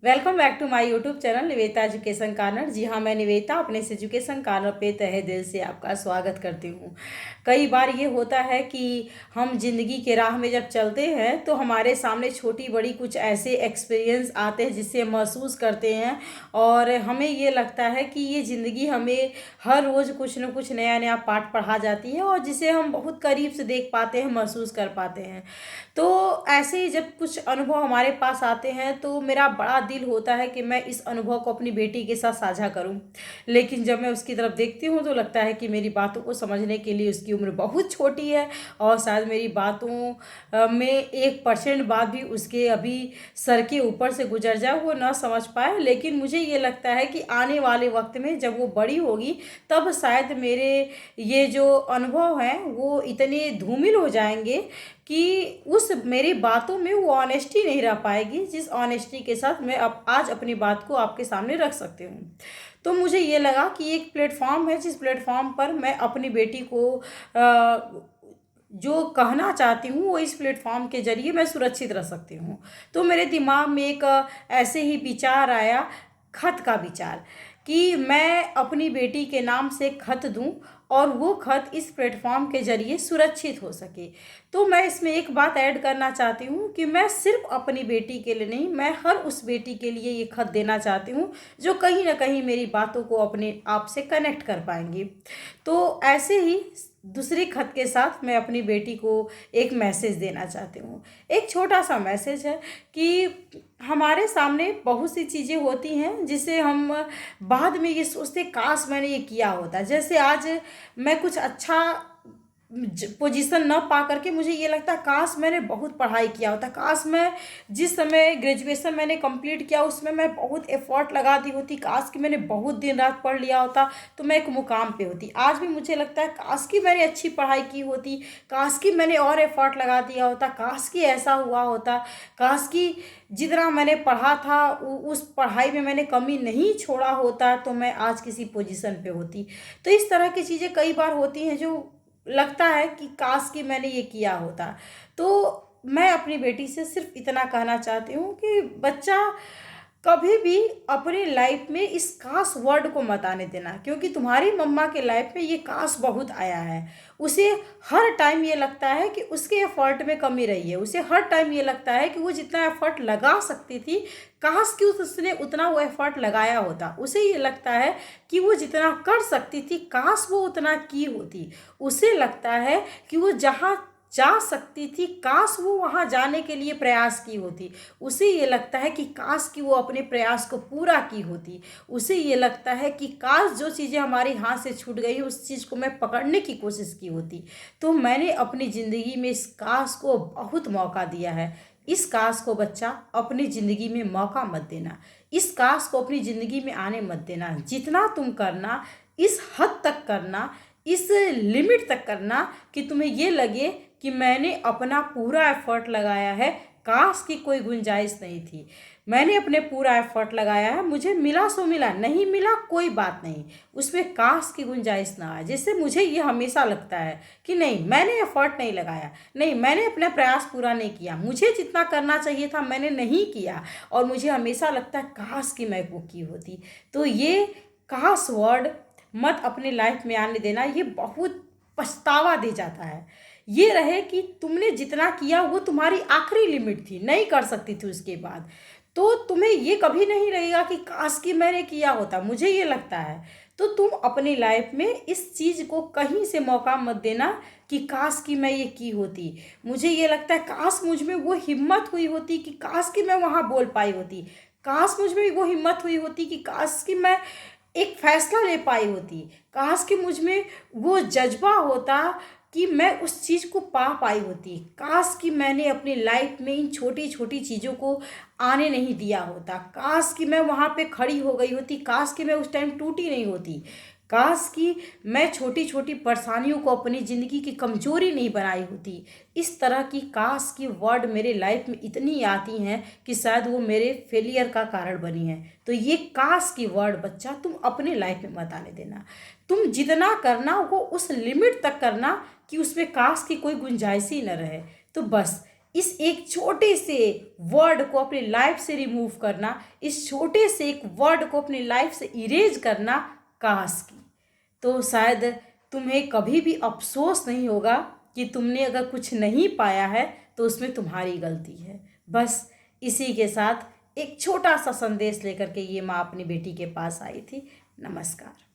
Welcome back to my YouTube channel Niveta education corner. जी हाँ, मैं निवेता अपने इस एजुकेशन कॉर्नर पे तहे दिल से आपका स्वागत करती हूँ। कई बार ये होता है कि हम जिंदगी के राह में जब चलते हैं तो हमारे सामने छोटी बड़ी कुछ ऐसे एक्सपीरियंस आते हैं जिससे हम महसूस करते हैं और हमें ये लगता है कि ये ज़िंदगी हमें हर रोज़ कुछ न कुछ नया नया पाठ पढ़ा जाती है और जिसे हम बहुत करीब से देख पाते हैं, महसूस कर पाते हैं। तो ऐसे ही जब कुछ अनुभव हमारे पास आते हैं तो मेरा बड़ा दिल होता है कि मैं इस अनुभव को अपनी बेटी के साथ साझा करूं। लेकिन जब मैं उसकी तरफ देखती हूं तो लगता है कि मेरी बातों को समझने के लिए उसकी उम्र बहुत छोटी है और शायद मेरी बातों में 1% बात भी उसके अभी सर के ऊपर से गुजर जाए, वो ना समझ पाए। लेकिन मुझे ये लगता है कि आने वाले वक्त में जब वो बड़ी होगी तब शायद मेरे ये जो अनुभव हैं वो इतने धूमिल हो जाएंगे कि उस मेरी बातों में वो ऑनेस्टी नहीं रह पाएगी जिस ऑनेस्टी के साथ मैं अब आज अपनी बात को आपके सामने रख सकती हूँ। तो मुझे ये लगा कि एक प्लेटफॉर्म है जिस प्लेटफॉर्म पर मैं अपनी बेटी को जो कहना चाहती हूँ वो इस प्लेटफॉर्म के जरिए मैं सुरक्षित रह सकती हूँ। तो मेरे दिमाग में एक ऐसे ही विचार आया, खत का विचार, कि मैं अपनी बेटी के नाम से खत दूं और वो खत इस प्लेटफॉर्म के ज़रिए सुरक्षित हो सके। तो मैं इसमें एक बात ऐड करना चाहती हूँ कि मैं सिर्फ अपनी बेटी के लिए नहीं, मैं हर उस बेटी के लिए ये खत देना चाहती हूँ जो कहीं ना कहीं मेरी बातों को अपने आप से कनेक्ट कर पाएंगी। तो ऐसे ही दूसरी खत के साथ मैं अपनी बेटी को एक मैसेज देना चाहती हूँ। एक छोटा सा मैसेज है कि हमारे सामने बहुत सी चीज़ें होती हैं जिसे हम बाद में ये सोचते काश मैंने ये किया होता। जैसे आज मैं कुछ अच्छा पोजीशन न पा करके मुझे ये लगता है काश मैंने बहुत पढ़ाई किया होता, काश मैं जिस समय ग्रेजुएशन मैंने कंप्लीट किया उसमें मैं बहुत एफर्ट लगा दी होती, काश कि मैंने बहुत दिन रात पढ़ लिया होता तो मैं एक मुकाम पे होती। आज भी मुझे लगता है काश कि मैंने अच्छी पढ़ाई की होती, काश कि मैंने और एफर्ट लगा दिया होता, काश कि ऐसा हुआ होता, काश कि जितना मैंने पढ़ा था उस पढ़ाई में मैंने कमी नहीं छोड़ा होता तो मैं आज किसी पोजीशन पे होती। तो इस तरह की चीज़ें कई बार होती हैं जो लगता है कि काश कि मैंने ये किया होता। तो मैं अपनी बेटी से सिर्फ इतना कहना चाहती हूँ कि बच्चा कभी भी अपनी लाइफ में इस काश वर्ड को मत आने देना, क्योंकि तुम्हारी मम्मा के लाइफ में ये काश बहुत आया है। उसे हर टाइम ये लगता है कि उसके एफर्ट में कमी रही है, उसे हर टाइम ये लगता है कि वो जितना एफर्ट लगा सकती थी काश कि उसने उतना वो एफर्ट लगाया होता। उसे ये लगता है कि वो जितना कर सकती थी काश वो उतना की होती। उसे लगता है कि वो जहाँ जा सकती थी काश वो वहाँ जाने के लिए प्रयास की होती। उसे ये लगता है कि काश कि वो अपने प्रयास को पूरा की होती। उसे ये लगता है कि काश जो चीज़ें हमारे हाथ से छूट गई उस चीज़ को मैं पकड़ने की कोशिश की होती। तो मैंने अपनी ज़िंदगी में इस काश को बहुत मौका दिया है। इस काश को बच्चा अपनी ज़िंदगी में मौका मत देना, इस काश को अपनी ज़िंदगी में आने मत देना। जितना तुम करना इस हद तक करना, इस लिमिट तक करना कि तुम्हें ये लगे कि मैंने अपना पूरा एफर्ट लगाया है, काश की कोई गुंजाइश नहीं थी। मैंने अपने पूरा एफर्ट लगाया है, मुझे मिला सो मिला, नहीं मिला कोई बात नहीं, उसमें काश की गुंजाइश ना आए। जिससे मुझे ये हमेशा लगता है कि नहीं मैंने एफर्ट नहीं लगाया, नहीं मैंने अपना प्रयास पूरा नहीं किया, मुझे जितना करना चाहिए था मैंने नहीं किया और मुझे हमेशा लगता है काश कि मैं वो की होती। तो ये काश वर्ड मत अपनी लाइफ में आने देना, ये बहुत पछतावा दे जाता है। ये रहे कि तुमने जितना किया वो तुम्हारी आखिरी लिमिट थी, नहीं कर सकती थी उसके बाद। तो तुम्हें ये कभी नहीं लगेगा कि काश कि मैंने किया होता, मुझे ये लगता है। तो तुम अपनी लाइफ में इस चीज़ को कहीं से मौका मत देना कि काश कि मैं ये की होती। मुझे ये लगता है काश मुझ में वो हिम्मत हुई होती कि काश कि मैं वहाँ बोल पाई होती, काश मुझ में वो हिम्मत हुई होती कि काश कि मैं एक फैसला ले पाई होती, काश कि मुझ में वो जज्बा होता कि मैं उस चीज़ को पा पाई होती, काश कि मैंने अपनी लाइफ में इन छोटी छोटी चीज़ों को आने नहीं दिया होता, काश कि मैं वहाँ पे खड़ी हो गई होती, काश कि मैं उस टाइम टूटी नहीं होती, काश कि मैं छोटी छोटी परेशानियों को अपनी ज़िंदगी की कमजोरी नहीं बनाई होती। इस तरह की काश की वर्ड मेरे लाइफ में इतनी आती हैं कि शायद वो मेरे फेलियर का कारण बनी है। तो ये काश की वर्ड बच्चा तुम अपने लाइफ में मत आने देना। तुम जितना करना वो उस लिमिट तक करना कि उसमें काश की कोई गुंजाइश ही न रहे। तो बस इस एक छोटे से वर्ड को अपनी लाइफ से रिमूव करना, इस छोटे से एक वर्ड को अपनी लाइफ से इरेज करना काश की, तो शायद तुम्हें कभी भी अफसोस नहीं होगा कि तुमने अगर कुछ नहीं पाया है तो उसमें तुम्हारी गलती है। बस इसी के साथ एक छोटा सा संदेश लेकर के ये माँ अपनी बेटी के पास आई थी। नमस्कार।